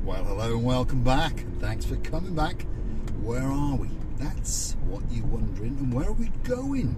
Well, hello and welcome back, and thanks for coming back. Where are we? That's what you're wondering. And where are we going?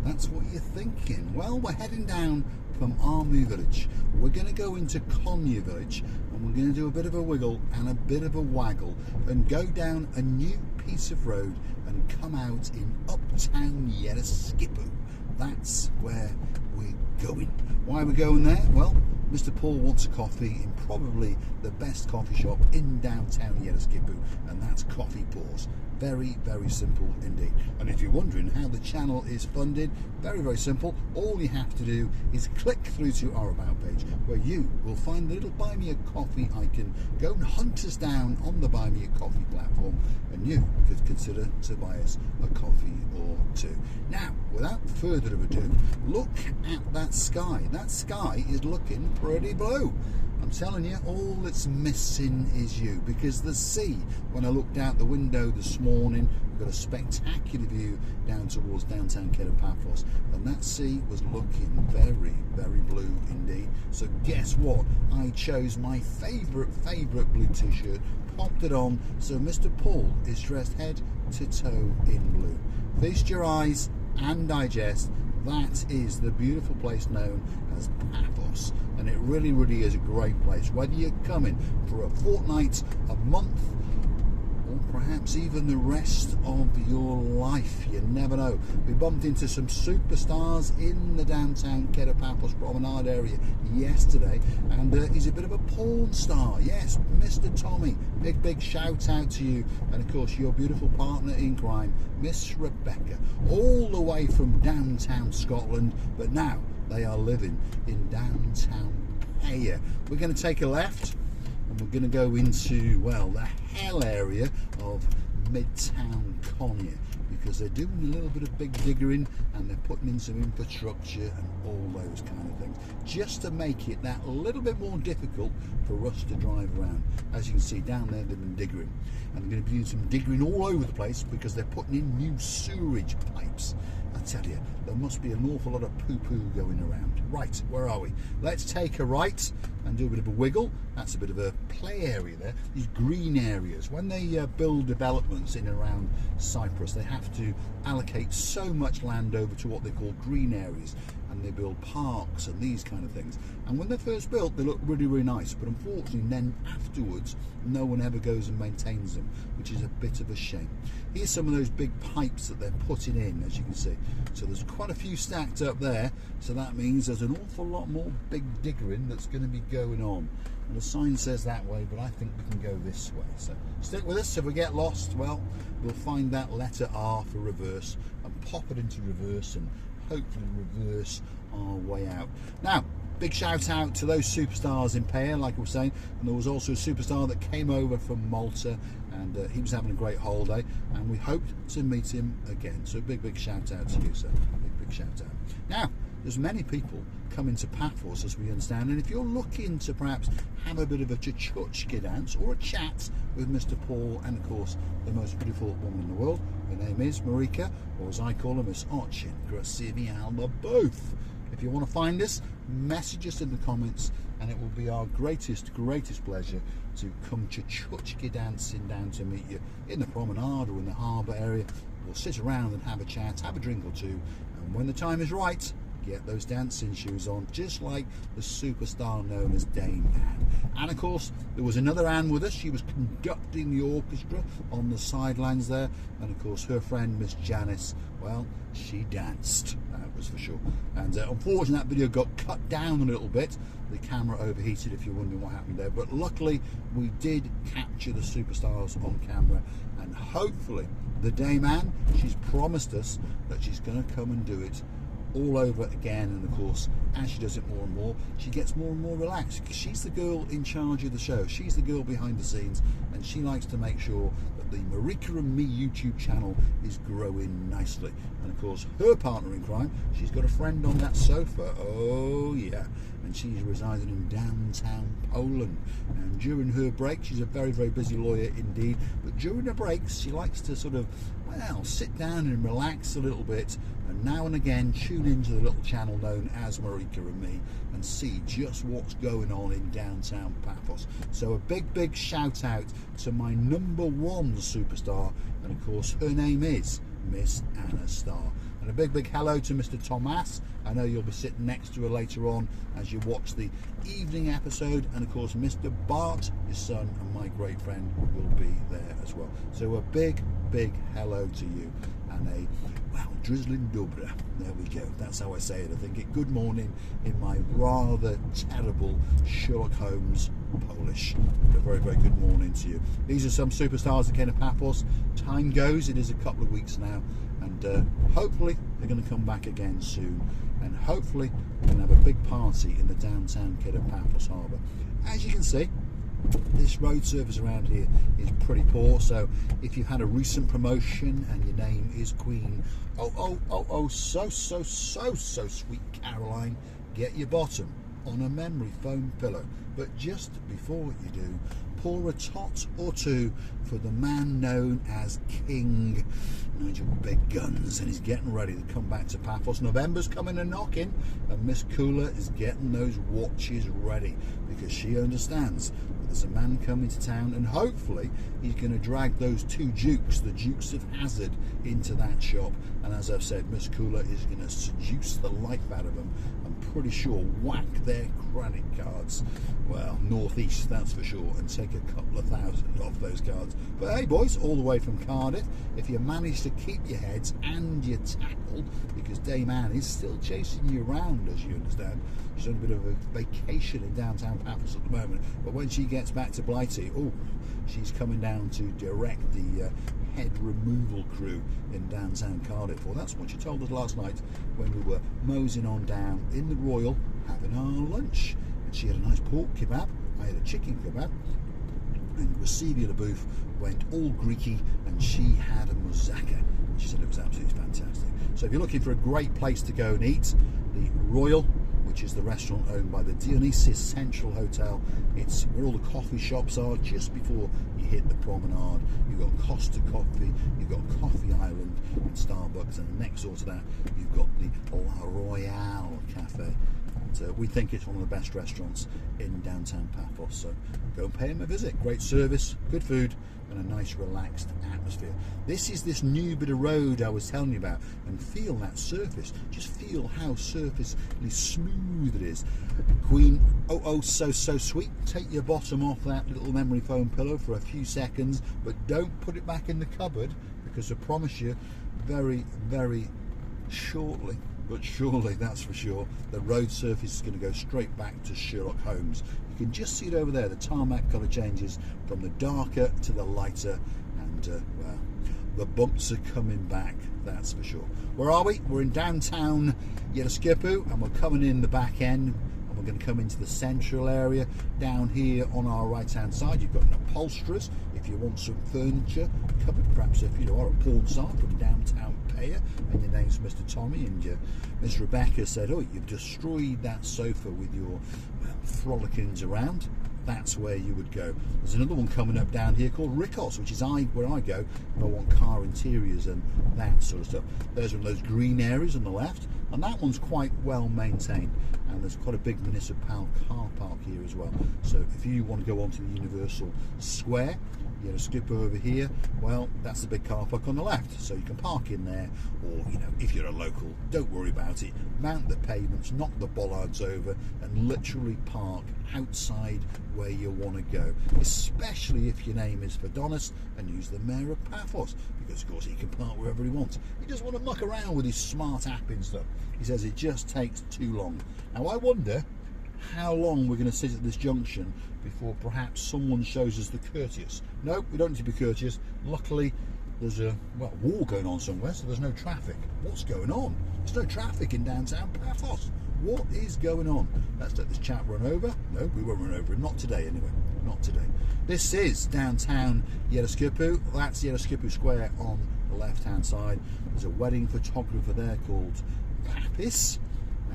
That's what you're thinking. Well, we're heading down from Army Village. We're going to go into Konya Village, and we're going to do a bit of a wiggle and a bit of a waggle and go down a new piece of road and come out in Uptown Yereskipu. That's where we're going. Why are we going there? Well, Mr. Paul wants a coffee in probably the best coffee shop in downtown Yereskipu, and that's Coffee Paws. Very, very simple indeed. And if you're wondering how the channel is funded, very, very simple. All you have to do is click through to our About page, where you will find the little Buy Me a Coffee icon. Go and hunt us down on the Buy Me a Coffee platform, and you could consider to buy us a coffee or two. Now, without further ado, look at that sky. That sky is looking pretty blue. I'm telling you, all that's missing is you, because the sea, when I looked out the window this morning, we've got a spectacular view down towards downtown Paphos, and that sea was looking very, very blue indeed. So guess what? I chose my favourite blue t-shirt, popped it on, so Mr. Paul is dressed head to toe in blue. Feast your eyes and digest. That is the beautiful place known as Paphos, and it really, really is a great place. Whether you're coming for a fortnight, a month, or perhaps even the rest of your life, you never know. We bumped into some superstars in the downtown Paphos promenade area yesterday, and he's a bit of a porn star. Yes, Mr. Tommy, big shout out to you, and of course your beautiful partner in crime, Miss Rebecca, all the way from downtown Scotland, but now they are living in downtown Paya. We're going to take a left, and we're going to go into, well, the hell area of Midtown Konya, because they're doing a little bit of big diggering and they're putting in some infrastructure and all those kind of things, just to make it that little bit more difficult for us to drive around. As you can see down there, they've been diggering, and they're going to be doing some diggering all over the place because they're putting in new sewerage pipes. I tell you, there must be an awful lot of poo-poo going around. Right, where are we? Let's take a right and do a bit of a wiggle. That's a bit of a play area there. These green areas. When they build developments in and around Cyprus, they have to allocate so much land over to what they call green areas, and they build parks and these kind of things. And when they're first built, they look really, really nice, but unfortunately then afterwards no one ever goes and maintains them, which is a bit of a shame. Here's some of those big pipes that they're putting in, as you can see. So there's quite a few stacked up there, so that means there's an awful lot more big diggering that's going to be going on. And the sign says that way, but I think we can go this way. So stick with us. If we get lost, well, we'll find that letter R for reverse and pop it into reverse and hopefully reverse our way out. Now, big shout out to those superstars in Paya, like I was saying, and there was also a superstar that came over from Malta, and he was having a great holiday, and we hoped to meet him again. So big shout out to you, sir. Big shout out. Now, there's many people coming to Paphos, as we understand, and if you're looking to perhaps have a bit of a chuchki dance or a chat with Mr. Paul and of course the most beautiful woman in the world, her name is Marika, or as I call her, Miss Ochin Grasivi Alba both. If you want to find us, message us in the comments, and it will be our greatest pleasure to come chuchki dancing down to meet you in the promenade or in the harbour area. We'll sit around and have a chat, have a drink or two, and when the time is right, get those dancing shoes on, just like the superstar known as Dame Anne. And of course, there was another Anne with us. She was conducting the orchestra on the sidelines there, and of course her friend Miss Janice, well, she danced, that was for sure. And unfortunately that video got cut down a little bit. The camera overheated, if you're wondering what happened there, but luckily we did capture the superstars on camera, and hopefully the Dame Anne, she's promised us that she's going to come and do it all over again, and of course as she does it more and more, she gets more and more relaxed, because she's the girl in charge of the show. She's the girl behind the scenes, and she likes to make sure that the Marika and Me YouTube channel is growing nicely. And of course her partner in crime, she's got a friend on that sofa. Oh yeah, and she's residing in downtown Poland. And during her break, she's a very, very busy lawyer indeed, but during her breaks she likes to sort of, well, sit down and relax a little bit, and now and again tune into the little channel known as Marika and Me and see just what's going on in downtown Paphos. So a big, big shout out to my #1 superstar, and of course her name is Miss Anna Starr. And a big, big hello to Mr. Thomas. I know you'll be sitting next to her later on as you watch the evening episode. And of course, Mr. Bart, his son, and my great friend will be there as well. So a big, big hello to you. And a, well, drizzling dobra. There we go. That's how I say it. I think it. Good morning in my rather terrible Sherlock Holmes Polish. But a very, very good morning to you. These are some superstars that came to Paphos. Time goes. It is a couple of weeks now. And hopefully they're going to come back again soon, and hopefully we're going to have a big party in the downtown kid of Paphos Harbour. As you can see, this road service around here is pretty poor, so if you've had a recent promotion and your name is Queen so sweet Caroline, get your bottom on a memory foam pillow. But just before you do, pour a tot or two for the man known as King Nigel Big Guns, and he's getting ready to come back to Paphos. November's coming and knocking, and Miss Cooler is getting those watches ready because she understands that there's a man coming to town, and hopefully he's going to drag those two dukes, the Dukes of Hazzard, into that shop. And as I've said, Miss Cooler is going to seduce the life out of them. I'm pretty sure whack their credit cards, well, northeast, that's for sure, and take a couple of thousand off those cards. But hey boys, all the way from Cardiff, if you manage to keep your heads and your tackle, because Dame Anne is still chasing you around, as you understand. She's on a bit of a vacation in downtown Paphos at the moment, but when she gets back to Blighty, oh, she's coming down to direct the head removal crew in downtown Cardiff. Well, that's what she told us last night when we were moseying on down in the Royal having our lunch. And she had a nice pork kebab, I had a chicken kebab, and Receivia the booth went all Greeky, and she had a moussaka. She said it was absolutely fantastic. So if you're looking for a great place to go and eat, the Royal, which is the restaurant owned by the Dionysus Central Hotel, it's where all the coffee shops are just before you hit the promenade. You've got Costa Coffee, you've got Coffee Island and Starbucks, and next door to that you've got the La Royale Cafe. We think it's one of the best restaurants in downtown Paphos, so go and pay them a visit. Great service, good food, and a nice relaxed atmosphere. This is this new bit of road I was telling you about, and feel that surface. Just feel how surfacely smooth it is. Queen, so sweet. Take your bottom off that little memory foam pillow for a few seconds, but don't put it back in the cupboard, because I promise you, very, very shortly, but surely, that's for sure, the road surface is going to go straight back to Sherlock Holmes. You can just see it over there, the tarmac colour changes from the darker to the lighter, and well, the bumps are coming back, that's for sure. Where are we? We're in downtown Yereskipu, and we're coming in the back end, and we're going to come into the central area. Down here on our right hand side you've got an upholsterers if you want some furniture covered, perhaps if you are a porn star from downtown Payer and your name's Mr. Tommy, and Miss Rebecca said, oh, you've destroyed that sofa with your frolickings around. That's where you would go. There's another one coming up down here called Rikos, which is where I go if I want car interiors and that sort of stuff. There's one of those green areas on the left, and that one's quite well maintained, and there's quite a big municipal car park here as well. So if you want to go onto the Universal Square, you know, skip over here, well, that's the big car park on the left, so you can park in there, or, you know, if you're a local, don't worry about it, mount the pavements, knock the bollards over, and literally park outside where you want to go, especially if your name is Fedonis, and use the Mayor of Paphos, because of course he can park wherever he wants. He doesn't want to muck around with his smart app and stuff. He says it just takes too long. Now I wonder how long we're going to sit at this junction before perhaps someone shows us the courteous. No, we don't need to be courteous. Luckily there's a war going on somewhere, so there's no traffic. What's going on? There's no traffic in downtown Paphos. What is going on? Let's let this chap run over. No, we won't run over him. Not today anyway. Not today. This is downtown Yereskipu. That's Yereskipu Square on the left hand side. There's a wedding photographer there called Paphos.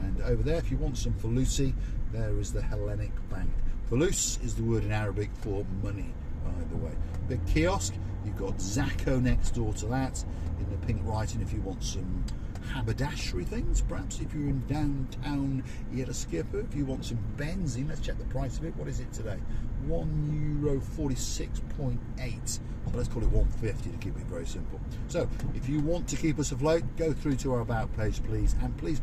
And over there, if you want some for Lucy, there is the Hellenic Bank. Fulus is the word in Arabic for money, by the way. Big kiosk, you've got Zacco next door to that, in the pink writing if you want some haberdashery things, perhaps if you're in downtown Yeraskipper. If you want some benzene, let's check the price of it. What is it today? €1.46.8. So let's call it 150 to keep it very simple. So if you want to keep us afloat, go through to our about page, please, and please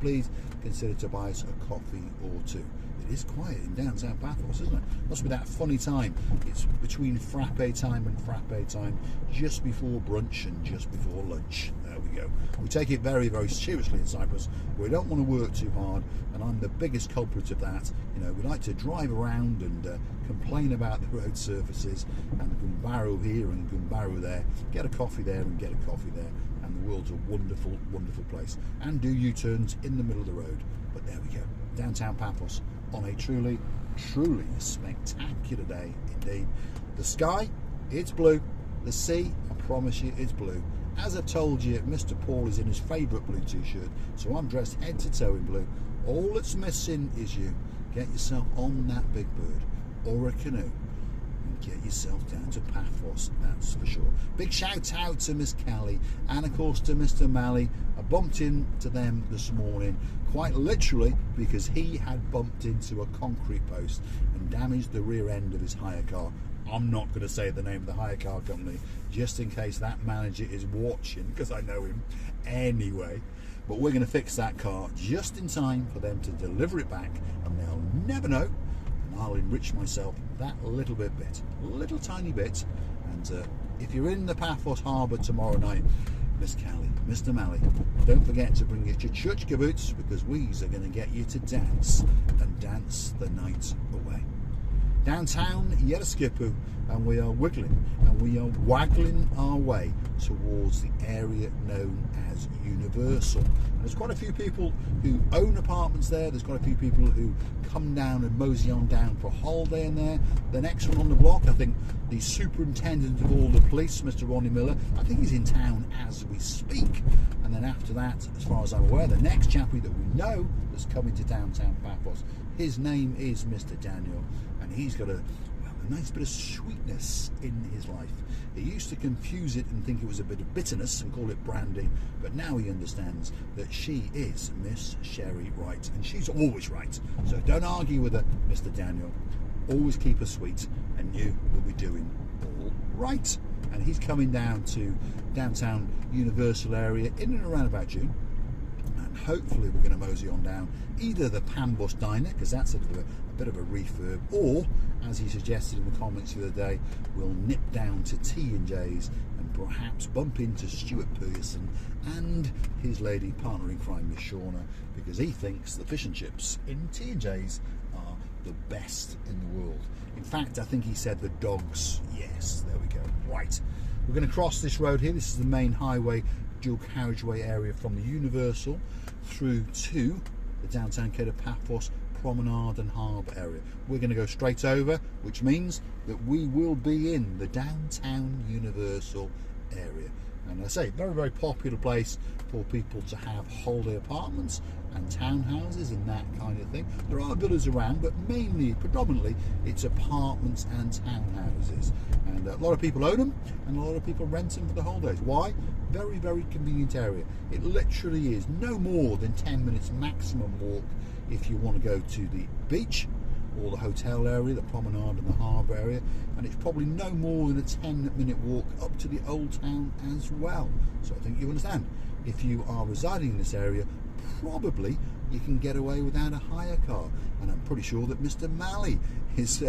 consider to buy us a coffee or two. It is quiet in downtown Paphos, isn't it? Must be that funny time. It's between frappe time and frappe time, just before brunch and just before lunch. There we go. We take it very, very seriously in Cyprus. We don't want to work too hard, and I'm the biggest culprit of that. You know, we like to drive around and complain about the road surfaces and Gumbaru here and Gumbaru there. Get a coffee there and get a coffee there, and the world's a wonderful, wonderful place. And do U-turns in the middle of the road. But there we go. Downtown Paphos on a truly, truly spectacular day indeed. The sky, it's blue. The sea, I promise you, it's blue. As I told you, Mr. Paul is in his favourite blue t-shirt, so I'm dressed head to toe in blue. All that's missing is you. Get yourself on that big bird or a canoe and get yourself down to Paphos, that's for sure. Big shout out to Miss Callie and of course to Mr. Malley. I bumped into them this morning, quite literally, because he had bumped into a concrete post and damaged the rear end of his hire car. I'm not going to say the name of the hire car company, just in case that manager is watching, because I know him anyway. But we're going to fix that car just in time for them to deliver it back, and they'll never know, and I'll enrich myself that little bit, little tiny bit. And if you're in the Paphos harbour tomorrow night, Miss Callie, Mr. Malley, don't forget to bring your chuchka boots, because we's are going to get you to dance, and dance the night away. Downtown Yeraskipper, and we are wiggling and we are waggling our way towards the area known as Universal. And there's quite a few people who own apartments there. There's quite a few people who come down and mosey on down for a holiday in there. The next one on the block, I think the superintendent of all the police, Mr. Ronnie Miller, I think he's in town as we speak. And then after that, as far as I'm aware, the next chappie that we know that's coming to downtown Paphos, his name is Mr. Daniel, and he's got a nice bit of sweetness in his life. He used to confuse it and think it was a bit of bitterness and call it brandy, but now he understands that she is Miss Sherry Wright, and she's always right. So don't argue with her, Mr. Daniel. Always keep her sweet, and you will be doing all right. And he's coming down to downtown Universal area in and around about June. Hopefully we're going to mosey on down either the Paphos Diner, because that's a bit of a refurb, or as he suggested in the comments the other day, we'll nip down to T&J's and perhaps bump into Stuart Pearson and his lady partner in crime, Miss Shauna, because he thinks the fish and chips in T&J's are the best in the world. In fact, I think he said the dogs. Yes, there we go. Right, we're going to cross this road here. This is the main highway, dual carriageway area from the Universal through to the downtown Cape of Paphos promenade and harbour area. We're going to go straight over, which means that we will be in the downtown Universal area. And I say, very, very popular place for people to have holiday apartments and townhouses and that kind of thing. There are villas around, but mainly, predominantly, it's apartments and townhouses. And a lot of people own them, and a lot of people rent them for the holidays. Why? Very, very convenient area. It literally is no more than 10 minutes maximum walk if you want to go to the beach or the hotel area, the promenade and the harbour area, and it's probably no more than a 10-minute walk up to the old town as well. So I think you understand. If you are residing in this area, probably you can get away without a hire car, and I'm pretty sure that Mr. Malley is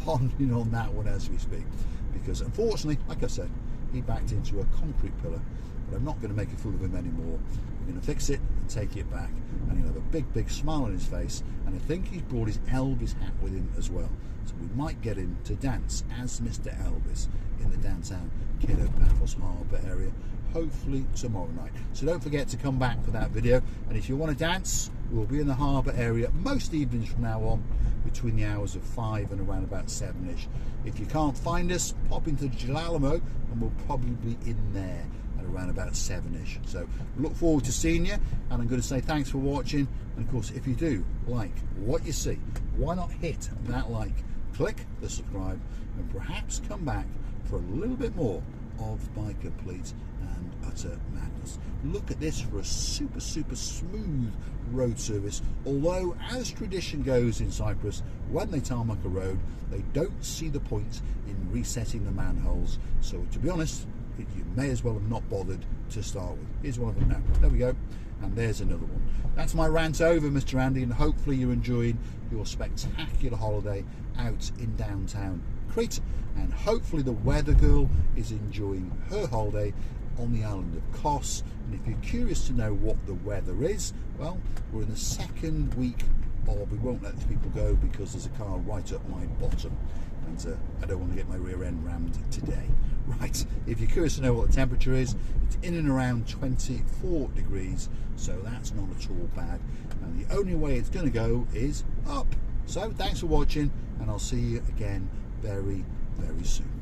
pondering on that one as we speak, because unfortunately, like I said, he backed into a concrete pillar, but I'm not going to make a fool of him anymore. We're going to fix it and take it back, and he'll have a big, big smile on his face, and I think he's brought his Elvis hat with him as well, so we might get him to dance as Mr. Elvis in the downtown Cape of Paphos harbour area. hopefully tomorrow night. So don't forget to come back for that video, and if you want to dance, we'll be in the harbour area most evenings from now on, between the hours of 5 and around about 7ish. If you can't find us, pop into Jalamo and we'll probably be in there at around about 7ish. So look forward to seeing you, and I'm going to say thanks for watching. And of course, if you do like what you see, why not hit that like, click the subscribe, and perhaps come back for a little bit more of Bike Complete and Utter Madness. Look at this for a super smooth road service, although as tradition goes in Cyprus, when they tarmac a road, they don't see the point in resetting the manholes. So to be honest, you may as well have not bothered to start with. Here's one of them now. There we go. And there's another one. That's my rant over, Mr. Andy, and hopefully you're enjoying your spectacular holiday out in downtown Crete, and hopefully the weather girl is enjoying her holiday on the island of Kos. And if you're curious to know what the weather is, well, we're in the second week of, we won't let the people go because there's a car right up my bottom, and I don't want to get my rear end rammed today. Right, if you're curious to know what the temperature is, it's in and around 24 degrees, so that's not at all bad, and the only way it's going to go is up. So thanks for watching, and I'll see you again very soon.